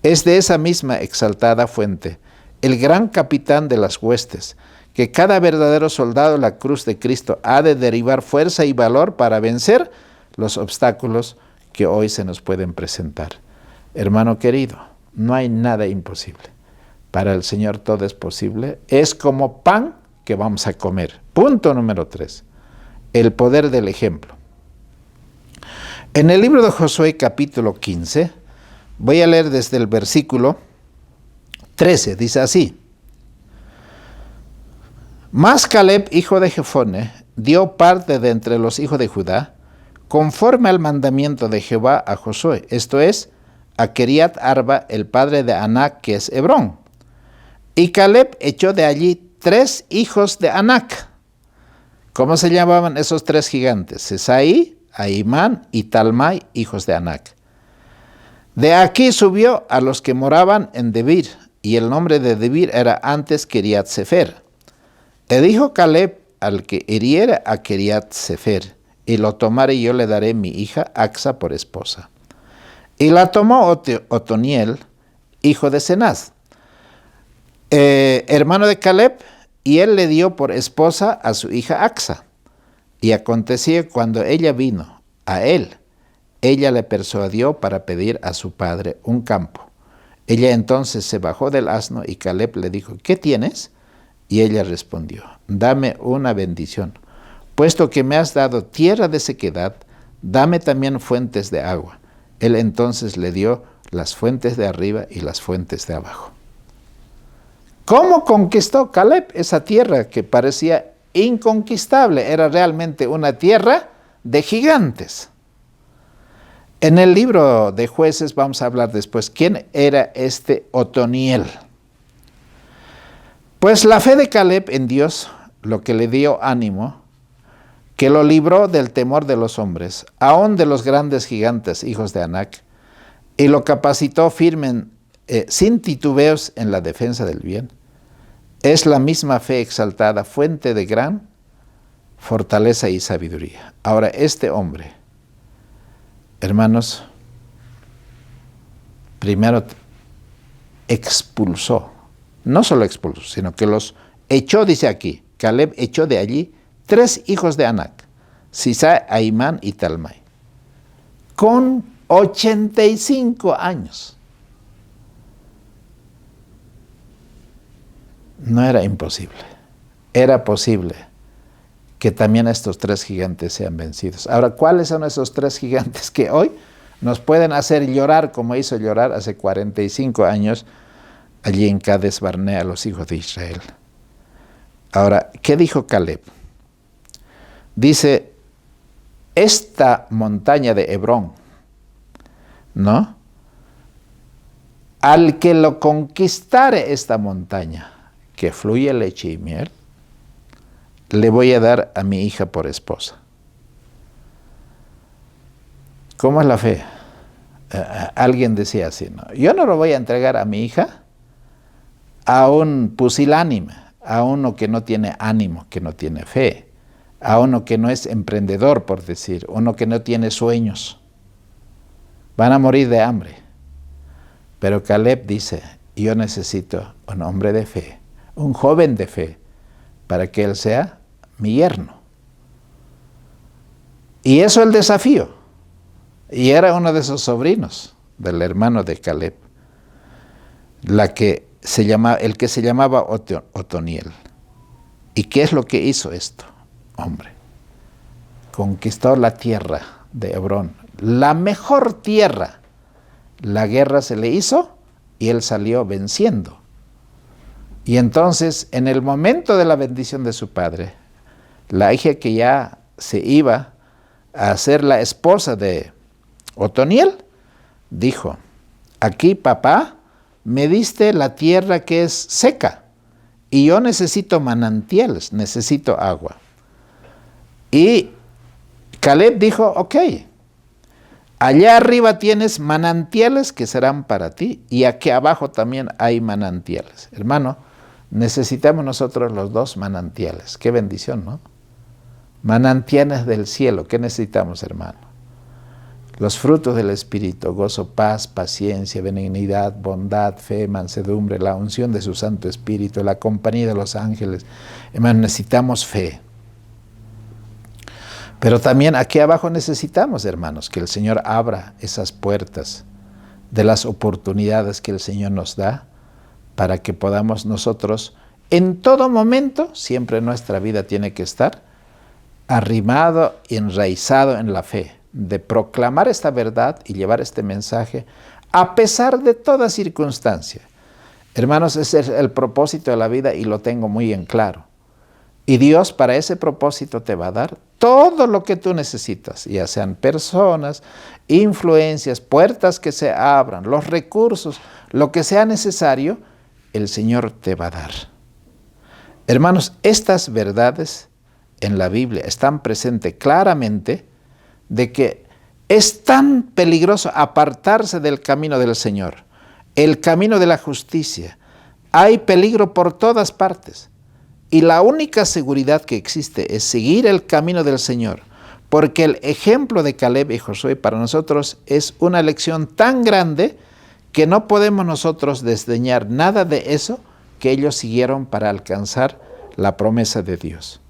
Es de esa misma exaltada fuente, el gran capitán de las huestes, que cada verdadero soldado de la cruz de Cristo ha de derivar fuerza y valor para vencer los obstáculos que hoy se nos pueden presentar. Hermano querido, no hay nada imposible. Para el Señor todo es posible. Es como pan que vamos a comer. Punto número 3. El poder del ejemplo. En el libro de Josué capítulo 15, voy a leer desde el versículo 13, dice así. Mas Caleb, hijo de Jefone, dio parte de entre los hijos de Judá, conforme al mandamiento de Jehová a Josué, esto es, a Kiriat Arba, el padre de Anac, que es Hebrón. Y Caleb echó de allí 3 hijos de Anac. ¿Cómo se llamaban esos 3 gigantes? Sesaí, Ahimán y Talmai, hijos de Anac. De aquí subió a los que moraban en Debir, y el nombre de Debir era antes Kiriat Sefer. Le dijo Caleb al que hiriera a Kiriat Sefer, y lo tomare y yo le daré mi hija Axa por esposa. Y la tomó Otoniel, hijo de Cenaz, hermano de Caleb, y él le dio por esposa a su hija Axa. Y aconteció cuando ella vino a él, ella le persuadió para pedir a su padre un campo. Ella entonces se bajó del asno y Caleb le dijo, ¿qué tienes? Y ella respondió, dame una bendición. Puesto que me has dado tierra de sequedad, dame también fuentes de agua. Él entonces le dio las fuentes de arriba y las fuentes de abajo. ¿Cómo conquistó Caleb esa tierra que parecía inconquistable? Era realmente una tierra de gigantes. En el libro de Jueces vamos a hablar después quién era este Otoniel. Pues la fe de Caleb en Dios, lo que le dio ánimo, que lo libró del temor de los hombres, aun de los grandes gigantes, hijos de Anac, y lo capacitó firme sin titubeos en la defensa del bien. Es la misma fe exaltada, fuente de gran fortaleza y sabiduría. Ahora, este hombre, hermanos, primero expulsó No solo expulsó, sino que los echó, dice aquí. Caleb echó de allí 3 hijos de Anac, Sisá, Ahimán y Talmai, con 85 años. No era imposible, era posible que también estos 3 gigantes sean vencidos. Ahora, ¿cuáles son esos 3 gigantes que hoy nos pueden hacer llorar como hizo llorar hace 45 años allí en Cades Barnea a los hijos de Israel? Ahora, ¿qué dijo Caleb? Dice, esta montaña de Hebrón, ¿no? Al que lo conquistare esta montaña, que fluye leche y miel, le voy a dar a mi hija por esposa. ¿Cómo es la fe? Alguien decía así, ¿no? Yo no lo voy a entregar a mi hija a un pusilánime, a uno que no tiene ánimo, que no tiene fe, a uno que no es emprendedor, por decir, uno que no tiene sueños. Van a morir de hambre. Pero Caleb dice, yo necesito un hombre de fe, un joven de fe, para que él sea mi yerno. Y eso es el desafío. Y era uno de esos sobrinos del hermano de Caleb, el que se llamaba Otoniel. ¿Y qué es lo que hizo esto? Hombre, conquistó la tierra de Hebrón, la mejor tierra. La guerra se le hizo y él salió venciendo. Y entonces, en el momento de la bendición de su padre, la hija que ya se iba a ser la esposa de Otoniel, dijo, aquí papá, me diste la tierra que es seca y yo necesito manantiales, necesito agua. Y Caleb dijo, ok, allá arriba tienes manantiales que serán para ti y aquí abajo también hay manantiales. Hermano, necesitamos nosotros los 2 manantiales. Qué bendición, ¿no? Manantiales del cielo. ¿Qué necesitamos, hermano? Los frutos del Espíritu, gozo, paz, paciencia, benignidad, bondad, fe, mansedumbre, la unción de su Santo Espíritu, la compañía de los ángeles. Hermano, necesitamos fe. Pero también aquí abajo necesitamos, hermanos, que el Señor abra esas puertas de las oportunidades que el Señor nos da para que podamos nosotros, en todo momento, siempre nuestra vida tiene que estar arrimado y enraizado en la fe, de proclamar esta verdad y llevar este mensaje a pesar de toda circunstancia. Hermanos, ese es el propósito de la vida y lo tengo muy en claro. Y Dios para ese propósito te va a dar todo lo que tú necesitas, ya sean personas, influencias, puertas que se abran, los recursos, lo que sea necesario, el Señor te va a dar. Hermanos, estas verdades en la Biblia están presentes claramente de que es tan peligroso apartarse del camino del Señor, el camino de la justicia. Hay peligro por todas partes. Y la única seguridad que existe es seguir el camino del Señor, porque el ejemplo de Caleb y Josué para nosotros es una lección tan grande que no podemos nosotros desdeñar nada de eso que ellos siguieron para alcanzar la promesa de Dios.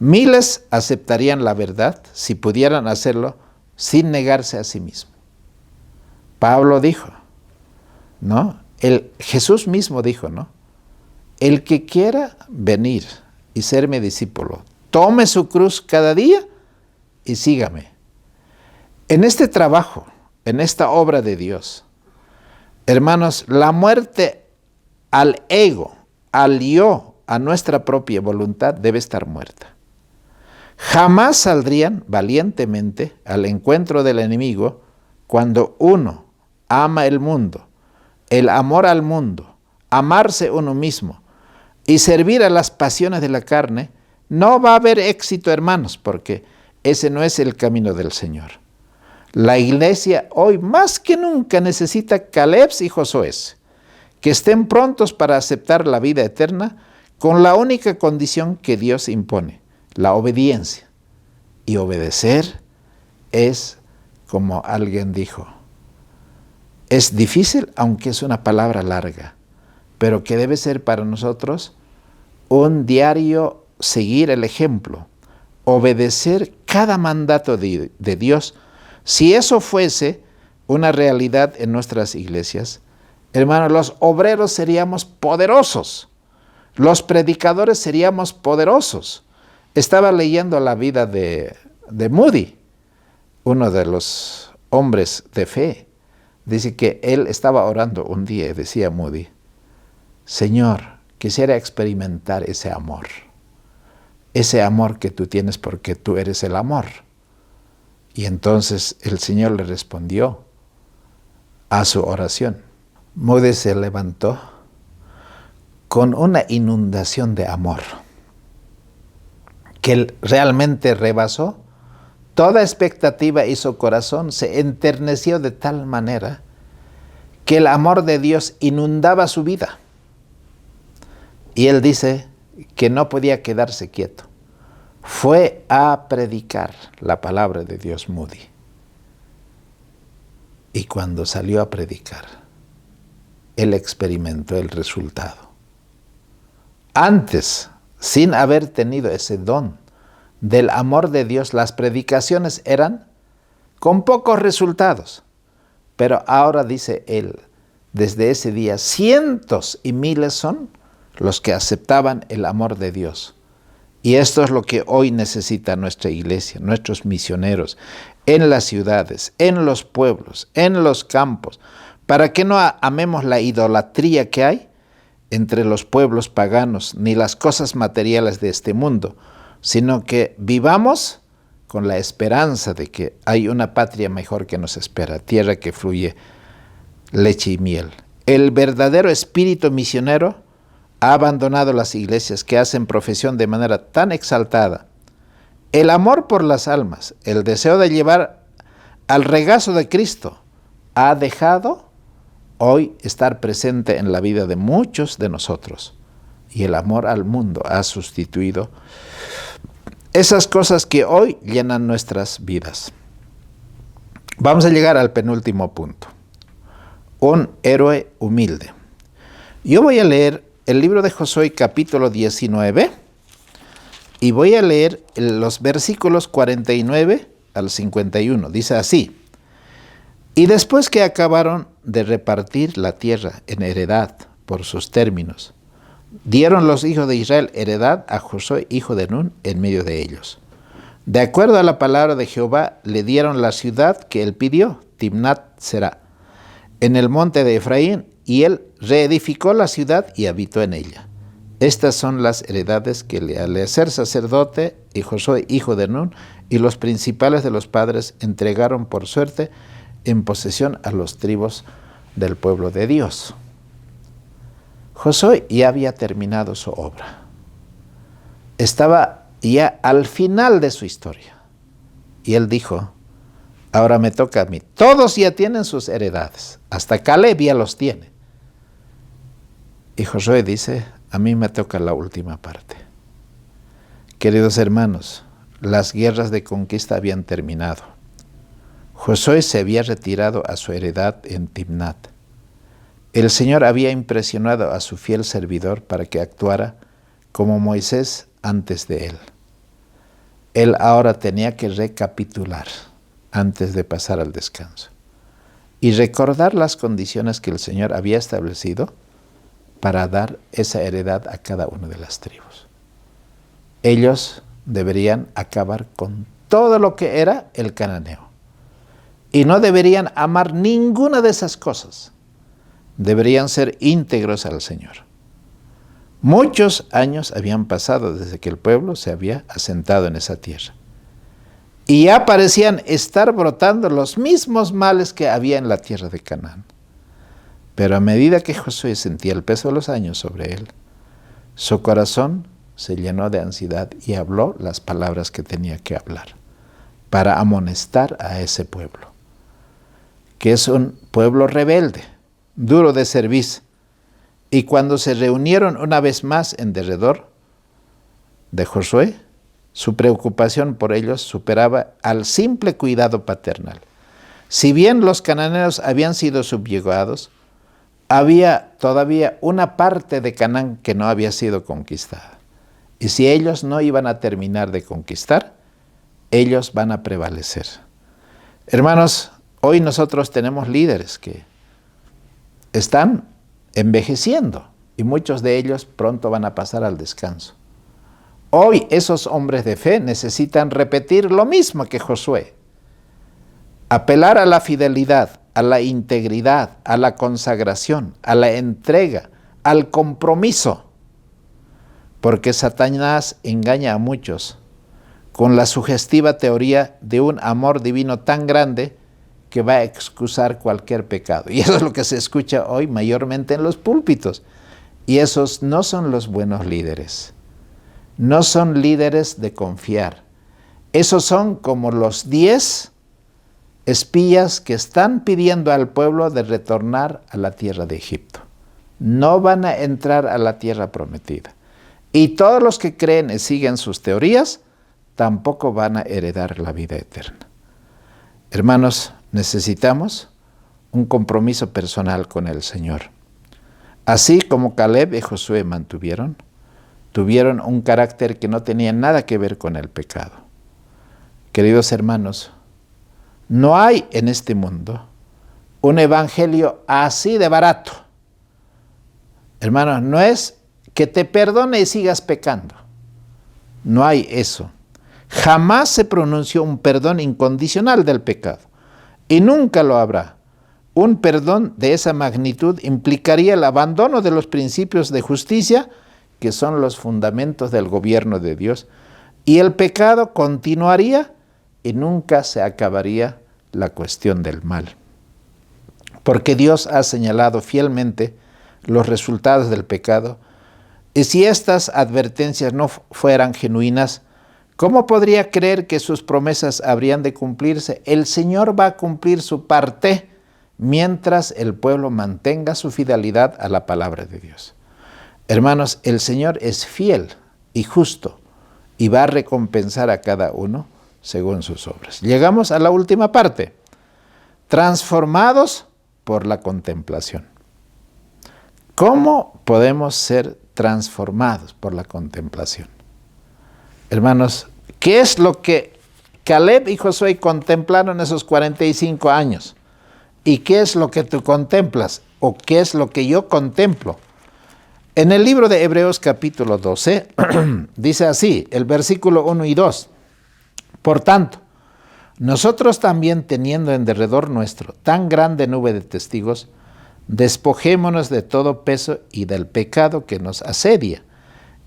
Miles aceptarían la verdad si pudieran hacerlo sin negarse a sí mismo. Pablo dijo, ¿no? Jesús mismo dijo, ¿no? El que quiera venir y ser mi discípulo, tome su cruz cada día y sígame. En este trabajo, en esta obra de Dios, hermanos, la muerte al ego, al yo, a nuestra propia voluntad debe estar muerta. Jamás saldrían valientemente al encuentro del enemigo cuando uno ama el mundo, el amor al mundo, amarse uno mismo y servir a las pasiones de la carne. No va a haber éxito, hermanos, porque ese no es el camino del Señor. La iglesia hoy más que nunca necesita Calebs y Josués, que estén prontos para aceptar la vida eterna con la única condición que Dios impone, la obediencia. Y obedecer es, como alguien dijo, es difícil, aunque es una palabra larga, pero que debe ser para nosotros un diario seguir el ejemplo, obedecer cada mandato de Dios. Si eso fuese una realidad en nuestras iglesias, hermanos, los obreros seríamos poderosos, los predicadores seríamos poderosos. Estaba leyendo la vida de Moody, uno de los hombres de fe. Dice que él estaba orando un día y decía Moody: Señor, quisiera experimentar ese amor que tú tienes porque tú eres el amor. Y entonces el Señor le respondió a su oración. Moody se levantó con una inundación de amor que él realmente rebasó toda expectativa, y su corazón se enterneció de tal manera que el amor de Dios inundaba su vida. Y él dice que no podía quedarse quieto. Fue a predicar la palabra de Dios, Moody. Y cuando salió a predicar, él experimentó el resultado. Antes, sin haber tenido ese don del amor de Dios, las predicaciones eran con pocos resultados. Pero ahora, dice él, desde ese día cientos y miles son los que aceptaban el amor de Dios. Y esto es lo que hoy necesita nuestra iglesia, nuestros misioneros, en las ciudades, en los pueblos, en los campos, para que no amemos la idolatría que hay entre los pueblos paganos, ni las cosas materiales de este mundo, sino que vivamos con la esperanza de que hay una patria mejor que nos espera, tierra que fluye leche y miel. El verdadero espíritu misionero ha abandonado las iglesias que hacen profesión de manera tan exaltada. El amor por las almas, el deseo de llevar al regazo de Cristo, ha dejado hoy estar presente en la vida de muchos de nosotros. Y el amor al mundo ha sustituido esas cosas que hoy llenan nuestras vidas. Vamos a llegar al penúltimo punto. Un héroe humilde. Yo voy a leer el libro de Josué, capítulo 19, y voy a leer los versículos 49 al 51. Dice así: Y después que acabaron de repartir la tierra en heredad por sus términos, dieron los hijos de Israel heredad a Josué, hijo de Nun, en medio de ellos. De acuerdo a la palabra de Jehová, le dieron la ciudad que él pidió, Timnat Será, en el monte de Efraín, y él reedificó la ciudad y habitó en ella. Estas son las heredades que Eleazar sacerdote y Josué, hijo de Nun, y los principales de los padres entregaron por suerte en posesión a los tribus del pueblo de Dios. Josué ya había terminado su obra. Estaba ya al final de su historia. Y él dijo: ahora me toca a mí. Todos ya tienen sus heredades. Hasta Caleb ya los tiene. Y Josué dice: a mí me toca la última parte. Queridos hermanos, las guerras de conquista habían terminado. Josué se había retirado a su heredad en Timnat. El Señor había impresionado a su fiel servidor para que actuara como Moisés antes de él. Él ahora tenía que recapitular antes de pasar al descanso y recordar las condiciones que el Señor había establecido para dar esa heredad a cada una de las tribus. Ellos deberían acabar con todo lo que era el cananeo y no deberían amar ninguna de esas cosas. Deberían ser íntegros al Señor. Muchos años habían pasado desde que el pueblo se había asentado en esa tierra. Y ya parecían estar brotando los mismos males que había en la tierra de Canaán. Pero a medida que Josué sentía el peso de los años sobre él, su corazón se llenó de ansiedad y habló las palabras que tenía que hablar para amonestar a ese pueblo, que es un pueblo rebelde, duro de cerviz. Y cuando se reunieron una vez más en derredor de Josué, su preocupación por ellos superaba al simple cuidado paternal. Si bien los cananeos habían sido subyugados, había todavía una parte de Canaán que no había sido conquistada. Y si ellos no iban a terminar de conquistar, ellos van a prevalecer. Hermanos, hoy nosotros tenemos líderes que están envejeciendo y muchos de ellos pronto van a pasar al descanso. Hoy esos hombres de fe necesitan repetir lo mismo que Josué. Apelar a la fidelidad, a la integridad, a la consagración, a la entrega, al compromiso. Porque Satanás engaña a muchos con la sugestiva teoría de un amor divino tan grande que va a excusar cualquier pecado. Y eso es lo que se escucha hoy mayormente en los púlpitos. Y esos no son los buenos líderes. No son líderes de confiar. Esos son como los 10 espías que están pidiendo al pueblo de retornar a la tierra de Egipto. No van a entrar a la tierra prometida. Y todos los que creen y siguen sus teorías tampoco van a heredar la vida eterna. Hermanos, necesitamos un compromiso personal con el Señor. Así como Caleb y Josué tuvieron un carácter que no tenía nada que ver con el pecado. Queridos hermanos, no hay en este mundo un evangelio así de barato. Hermanos, no es que te perdone y sigas pecando. No hay eso. Jamás se pronunció un perdón incondicional del pecado. Y nunca lo habrá. Un perdón de esa magnitud implicaría el abandono de los principios de justicia, que son los fundamentos del gobierno de Dios. Y el pecado continuaría y nunca se acabaría la cuestión del mal. Porque Dios ha señalado fielmente los resultados del pecado. Y si estas advertencias no fueran genuinas, ¿cómo podría creer que sus promesas habrían de cumplirse? El Señor va a cumplir su parte mientras el pueblo mantenga su fidelidad a la palabra de Dios. Hermanos, el Señor es fiel y justo y va a recompensar a cada uno según sus obras. Llegamos a la última parte. Transformados por la contemplación. ¿Cómo podemos ser transformados por la contemplación? Hermanos, ¿qué es lo que Caleb y Josué contemplaron esos 45 años? ¿Y qué es lo que tú contemplas? ¿O qué es lo que yo contemplo? En el libro de Hebreos capítulo 12, dice así, el versículo 1 y 2. Por tanto, nosotros también teniendo en derredor nuestro tan grande nube de testigos, despojémonos de todo peso y del pecado que nos asedia,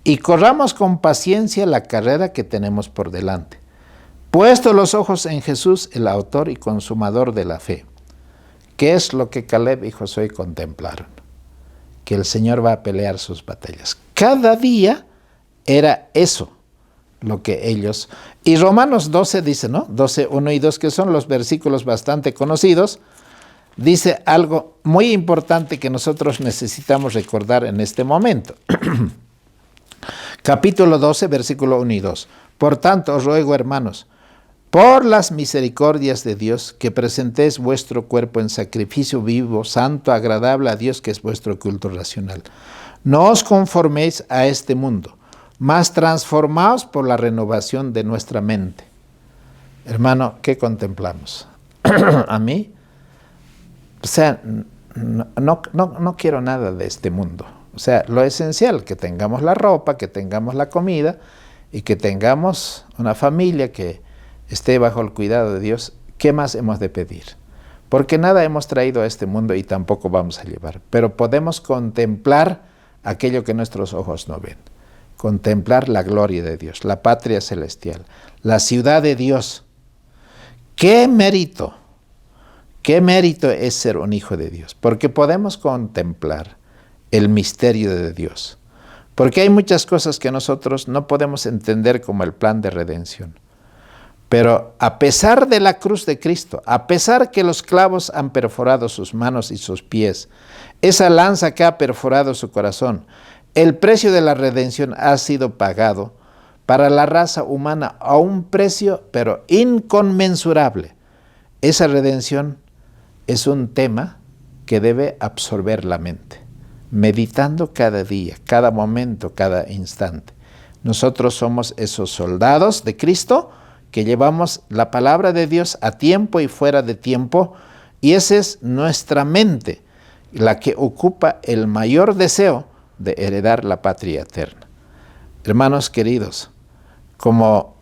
y corramos con paciencia la carrera que tenemos por delante, puesto los ojos en Jesús, el autor y consumador de la fe. ¿Qué es lo que Caleb y Josué contemplaron? Que el Señor va a pelear sus batallas. Cada día era eso lo que ellos... Y Romanos 12 dice, ¿no? 12, 1 y 2, que son los versículos bastante conocidos, dice algo muy importante que nosotros necesitamos recordar en este momento. Capítulo 12, versículo 1 y 2. Por tanto, os ruego, hermanos, por las misericordias de Dios, que presentéis vuestro cuerpo en sacrificio vivo, santo, agradable a Dios, que es vuestro culto racional. No os conforméis a este mundo, mas transformaos por la renovación de nuestra mente. Hermano, ¿qué contemplamos? A mí, o sea, no quiero nada de este mundo. O sea, lo esencial, que tengamos la ropa, que tengamos la comida y que tengamos una familia que esté bajo el cuidado de Dios. ¿Qué más hemos de pedir? Porque nada hemos traído a este mundo y tampoco vamos a llevar. Pero podemos contemplar aquello que nuestros ojos no ven. Contemplar la gloria de Dios, la patria celestial, la ciudad de Dios. ¡Qué mérito! ¡Qué mérito es ser un hijo de Dios! Porque podemos contemplar el misterio de Dios. Porque hay muchas cosas que nosotros no podemos entender como el plan de redención. Pero a pesar de la cruz de Cristo, a pesar que los clavos han perforado sus manos y sus pies, esa lanza que ha perforado su corazón, el precio de la redención ha sido pagado para la raza humana a un precio, pero inconmensurable. Esa redención es un tema que debe absorber la mente, meditando cada día, cada momento, cada instante. Nosotros somos esos soldados de Cristo que llevamos la palabra de Dios a tiempo y fuera de tiempo, y esa es nuestra mente, la que ocupa el mayor deseo de heredar la patria eterna. Hermanos queridos, como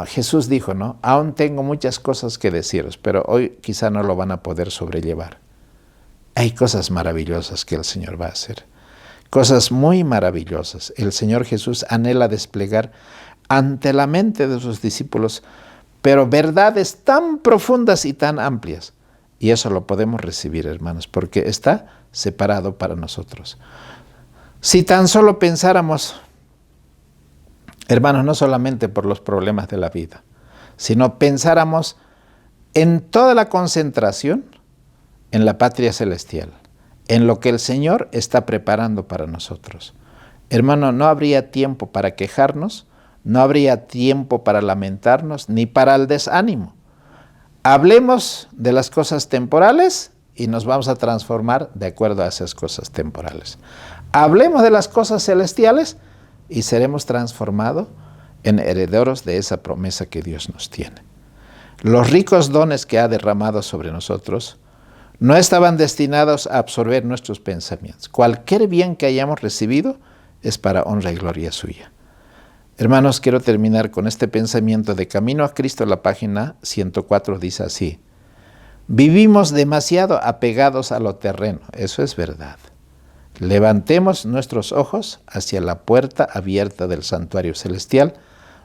Jesús dijo, ¿no? Aún tengo muchas cosas que deciros, pero hoy quizá no lo van a poder sobrellevar. Hay cosas maravillosas que el Señor va a hacer. Cosas muy maravillosas. El Señor Jesús anhela desplegar ante la mente de sus discípulos, pero verdades tan profundas y tan amplias. Y eso lo podemos recibir, hermanos, porque está separado para nosotros. Si tan solo pensáramos, hermanos, no solamente por los problemas de la vida, sino pensáramos en toda la concentración en la patria celestial, en lo que el Señor está preparando para nosotros. Hermano, no habría tiempo para quejarnos, no habría tiempo para lamentarnos, ni para el desánimo. Hablemos de las cosas temporales y nos vamos a transformar de acuerdo a esas cosas temporales. Hablemos de las cosas celestiales y seremos transformados en herederos de esa promesa que Dios nos tiene. Los ricos dones que ha derramado sobre nosotros no estaban destinados a absorber nuestros pensamientos. Cualquier bien que hayamos recibido es para honra y gloria suya. Hermanos, quiero terminar con este pensamiento de Camino a Cristo. La página 104 dice así: vivimos demasiado apegados a lo terreno, eso es verdad. Levantemos nuestros ojos hacia la puerta abierta del santuario celestial,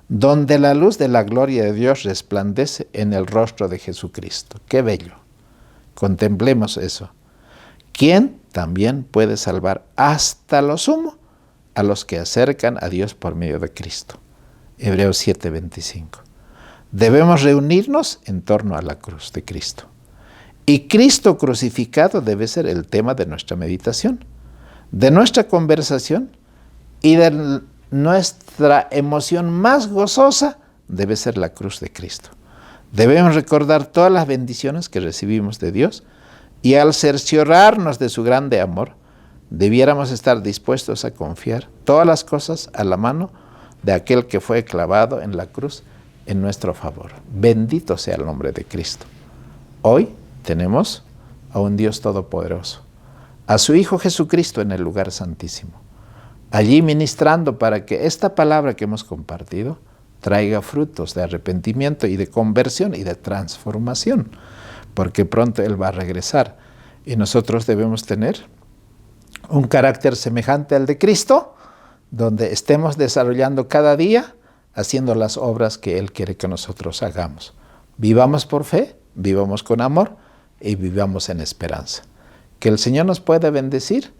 donde la luz de la gloria de Dios resplandece en el rostro de Jesucristo. ¡Qué bello! Contemplemos eso. ¿Quién también puede salvar hasta lo sumo a los que acercan a Dios por medio de Cristo? Hebreos 7:25. Debemos reunirnos en torno a la cruz de Cristo. Y Cristo crucificado debe ser el tema de nuestra meditación, de nuestra conversación, y de nuestra emoción más gozosa debe ser la cruz de Cristo. Debemos recordar todas las bendiciones que recibimos de Dios, y al cerciorarnos de su grande amor, debiéramos estar dispuestos a confiar todas las cosas a la mano de aquel que fue clavado en la cruz en nuestro favor. Bendito sea el nombre de Cristo. Hoy tenemos a un Dios todopoderoso, a su Hijo Jesucristo en el lugar santísimo, allí ministrando para que esta palabra que hemos compartido traiga frutos de arrepentimiento y de conversión y de transformación, porque pronto Él va a regresar y nosotros debemos tener un carácter semejante al de Cristo, donde estemos desarrollando cada día, haciendo las obras que Él quiere que nosotros hagamos. Vivamos por fe, vivamos con amor y vivamos en esperanza. Que el Señor nos pueda bendecir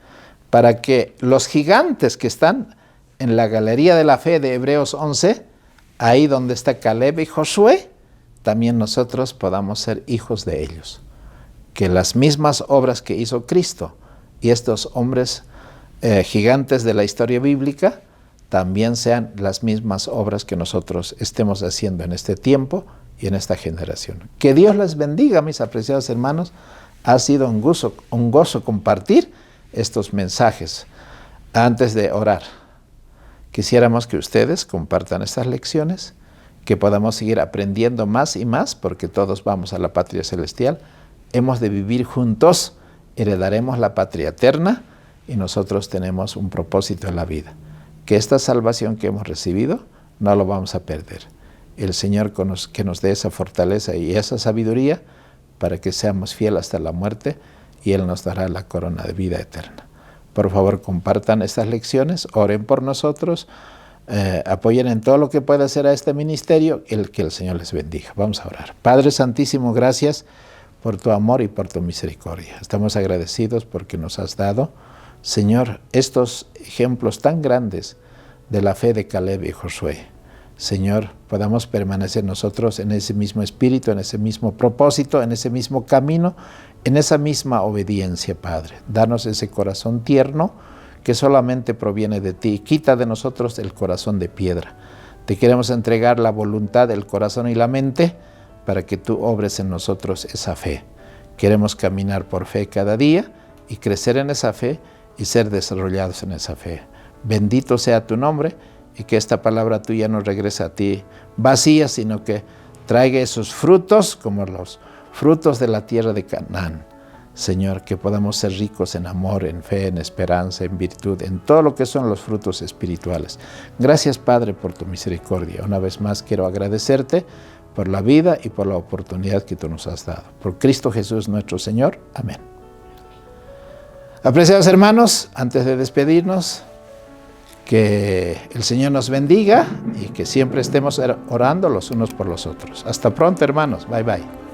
para que los gigantes que están en la galería de la fe de Hebreos 11, ahí donde está Caleb y Josué, también nosotros podamos ser hijos de ellos. Que las mismas obras que hizo Cristo y estos hombres gigantes de la historia bíblica también sean las mismas obras que nosotros estemos haciendo en este tiempo y en esta generación. Que Dios les bendiga, mis apreciados hermanos. Ha sido un gozo compartir estos mensajes. Antes de orar, quisiéramos que ustedes compartan estas lecciones, que podamos seguir aprendiendo más y más, porque todos vamos a la patria celestial. Hemos de vivir juntos, heredaremos la patria eterna y nosotros tenemos un propósito en la vida. Que esta salvación que hemos recibido no lo vamos a perder. El Señor que nos dé esa fortaleza y esa sabiduría para que seamos fieles hasta la muerte, y Él nos dará la corona de vida eterna. Por favor, compartan estas lecciones, oren por nosotros, apoyen en todo lo que pueda hacer a este ministerio, que el Señor les bendiga. Vamos a orar. Padre Santísimo, gracias por tu amor y por tu misericordia. Estamos agradecidos porque nos has dado, Señor, estos ejemplos tan grandes de la fe de Caleb y Josué. Señor, podamos permanecer nosotros en ese mismo espíritu, en ese mismo propósito, en ese mismo camino, en esa misma obediencia, Padre. Danos ese corazón tierno que solamente proviene de ti. Quita de nosotros el corazón de piedra. Te queremos entregar la voluntad, el corazón y la mente para que tú obres en nosotros esa fe. Queremos caminar por fe cada día y crecer en esa fe y ser desarrollados en esa fe. Bendito sea tu nombre y que esta palabra tuya no regrese a ti vacía, sino que traiga esos frutos como los frutos de la tierra de Canaán. Señor, que podamos ser ricos en amor, en fe, en esperanza, en virtud, en todo lo que son los frutos espirituales. Gracias, Padre, por tu misericordia. Una vez más quiero agradecerte por la vida y por la oportunidad que tú nos has dado. Por Cristo Jesús nuestro Señor. Amén. Apreciados hermanos, antes de despedirnos, que el Señor nos bendiga y que siempre estemos orando los unos por los otros. Hasta pronto, hermanos. Bye, bye.